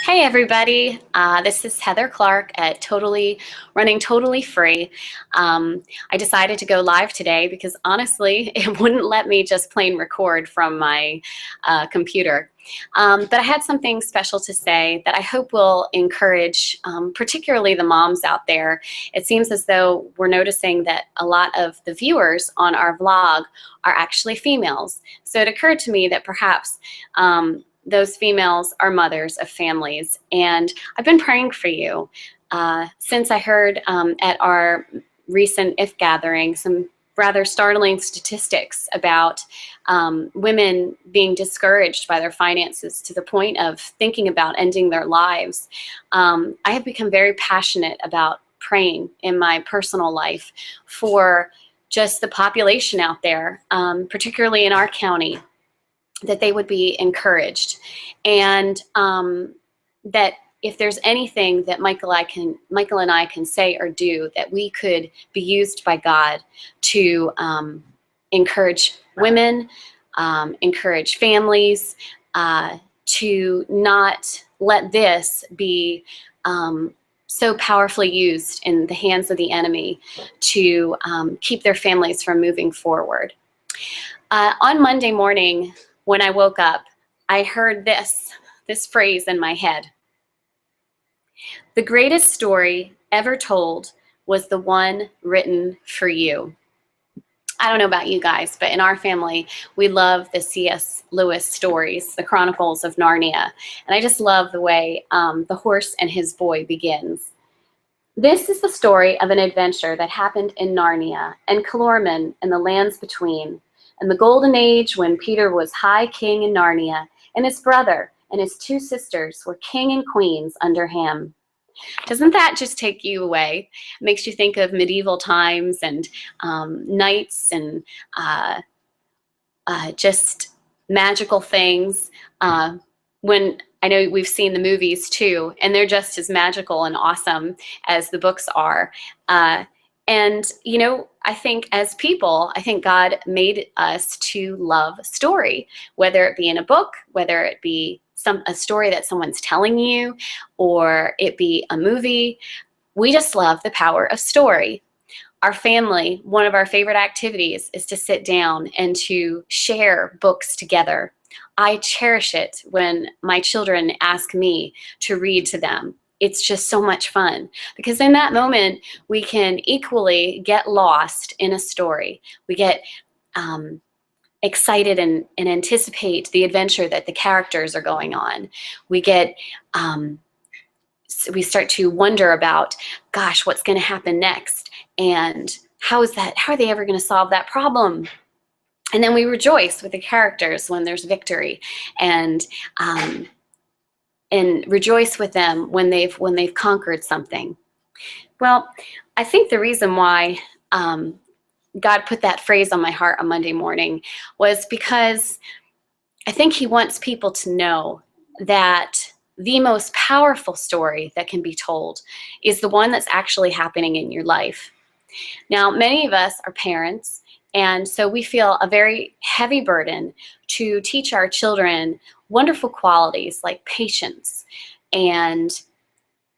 Hey everybody, this is Heather Clark at Running Totally Free. I decided to go live today because honestly, it wouldn't let me just plain record from my computer. But I had something special to say that I hope will encourage particularly the moms out there. It seems as though we're noticing that a lot of the viewers on our vlog are actually females. So it occurred to me that perhaps those females are mothers of families. And I've been praying for you since I heard at our recent IF gathering some rather startling statistics about women being discouraged by their finances to the point of thinking about ending their lives. I have become very passionate about praying in my personal life for just the population out there, particularly in our county, that they would be encouraged, and that if there's anything that Michael and I can say or do, that we could be used by God to encourage women, encourage families, to not let this be so powerfully used in the hands of the enemy to keep their families from moving forward. On Monday morning, when I woke up, I heard this phrase in my head. The greatest story ever told was the one written for you. I don't know about you guys, but in our family, we love the C.S. Lewis stories, the Chronicles of Narnia. And I just love the way The Horse and His Boy begins. This is the story of an adventure that happened in Narnia and Calormen and the lands between, and the golden age when Peter was high king in Narnia, and his brother and his two sisters were king and queens under him. Doesn't that just take you away? It makes you think of medieval times and knights and just magical things. When I know we've seen the movies too, and they're just as magical and awesome as the books are. And, you know, I think as people, I think God made us to love story, whether it be in a book, whether it be a story that someone's telling you, or it be a movie. We just love the power of story. Our family, one of our favorite activities is to sit down and to share books together. I cherish it when my children ask me to read to them. It's just so much fun because in that moment, we can equally get lost in a story. We get excited and anticipate the adventure that the characters are going on. We get, we start to wonder about, gosh, what's going to happen next? And how are they ever going to solve that problem? And then we rejoice with the characters when there's victory, and rejoice with them when they've conquered something. Well, I think the reason why God put that phrase on my heart on Monday morning was because I think He wants people to know that the most powerful story that can be told is the one that's actually happening in your life. Now, many of us are parents, and so we feel a very heavy burden to teach our children wonderful qualities like patience and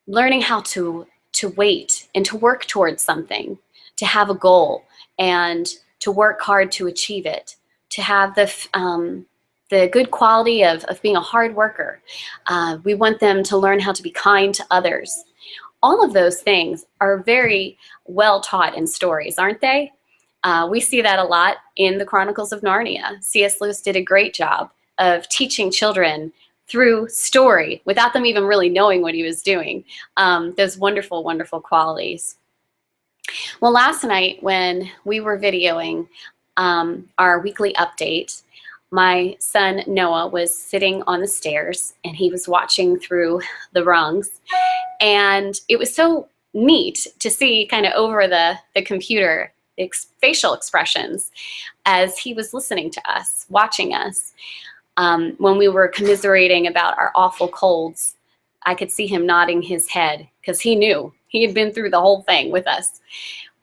learning how to wait and to work towards something, to have a goal and to work hard to achieve it, to have the good quality of being a hard worker. We want them to learn how to be kind to others. All of those things are very well taught in stories, aren't they? We see that a lot in the Chronicles of Narnia. C.S. Lewis did a great job of teaching children through story without them even really knowing what he was doing, those wonderful, wonderful qualities. Well, last night when we were videoing our weekly update, my son Noah was sitting on the stairs and he was watching through the rungs, and it was so neat to see kind of over the computer facial expressions as he was listening to us, watching us. When we were commiserating about our awful colds, I could see him nodding his head because he knew he had been through the whole thing with us.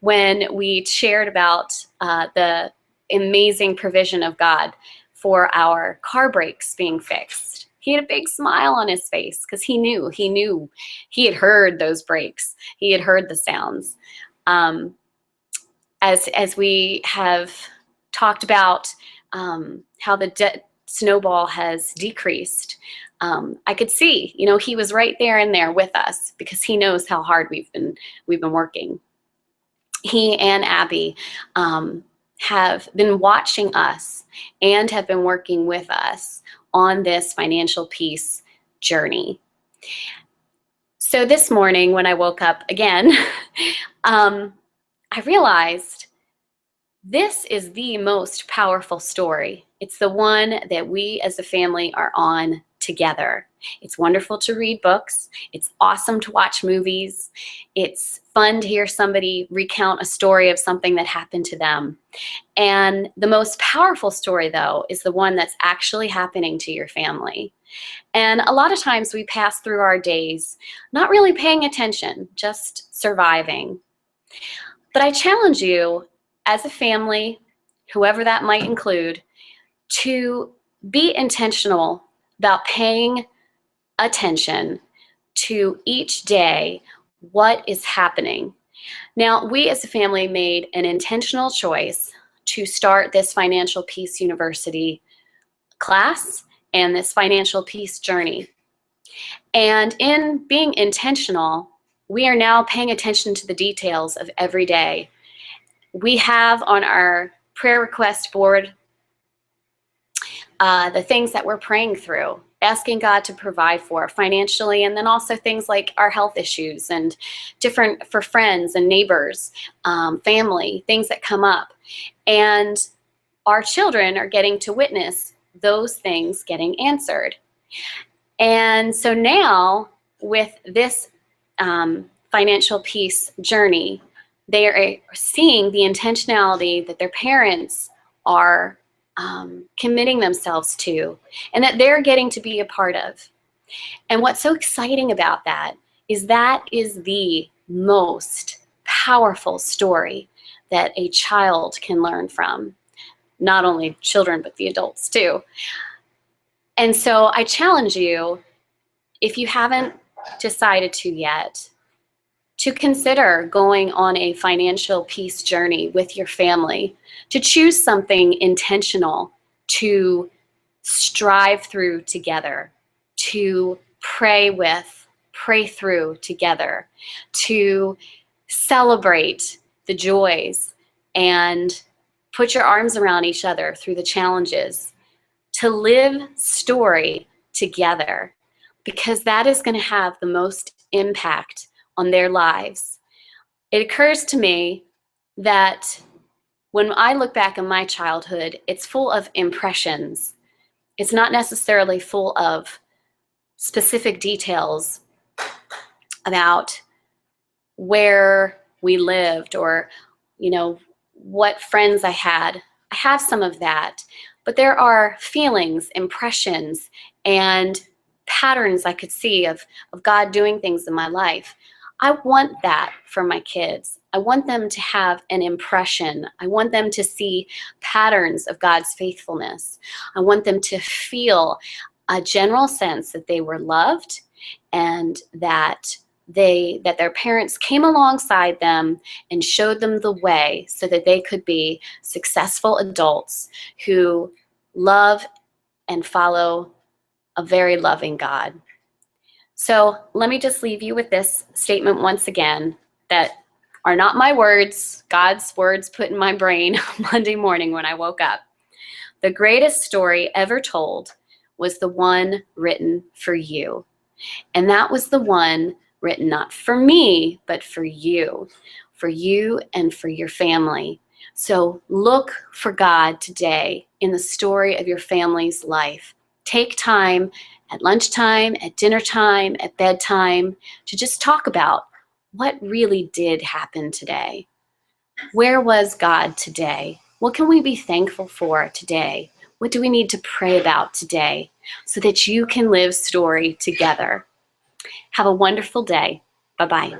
When we shared about the amazing provision of God for our car brakes being fixed, He had a big smile on his face because he knew he had heard those breaks. He had heard the sounds. As we have talked about how the debt snowball has decreased, I could see, he was right there in there with us because he knows how hard we've been working. He and Abby have been watching us and have been working with us on this financial peace journey. So this morning when I woke up again, I realized this is the most powerful story. It's the one that we as a family are on together. It's wonderful to read books. It's awesome to watch movies. It's fun to hear somebody recount a story of something that happened to them. And the most powerful story, though, is the one that's actually happening to your family. And a lot of times we pass through our days not really paying attention, just surviving. But I challenge you as a family, whoever that might include, to be intentional about paying attention to each day what is happening. Now, we as a family made an intentional choice to start this Financial Peace University class and this financial peace journey. And in being intentional, we are now paying attention to the details of every day. We have on our prayer request board the things that we're praying through, asking God to provide for financially, and then also things like our health issues and different for friends and neighbors, family, things that come up. And our children are getting to witness those things getting answered. And so now with this financial peace journey, they are seeing the intentionality that their parents are committing themselves to and that they're getting to be a part of. And what's so exciting about that is the most powerful story that a child can learn from. Not only children, but the adults too. And so I challenge you, if you haven't decided to yet, to consider going on a financial peace journey with your family, to choose something intentional to strive through together, to pray through together, to celebrate the joys and put your arms around each other through the challenges, to live story together, because that is going to have the most impact on their lives. It occurs to me that when I look back on my childhood, it's full of impressions. It's not necessarily full of specific details about where we lived or, what friends I had. I have some of that, but there are feelings, impressions, and patterns I could see of God doing things in my life. I want that for my kids. I want them to have an impression. I want them to see patterns of God's faithfulness. I want them to feel a general sense that they were loved and that their parents came alongside them and showed them the way so that they could be successful adults who love and follow a very loving God. So let me just leave you with this statement once again that are not my words, God's words put in my brain Monday morning when I woke up. The greatest story ever told was the one written for you. And that was the one written not for me, but for you and for your family. So look for God today in the story of your family's life. Take time at lunchtime, at dinner time, at bedtime to just talk about what really did happen today. Where was God today? What can we be thankful for today? What do we need to pray about today so that you can live story together? Have a wonderful day. Bye-bye.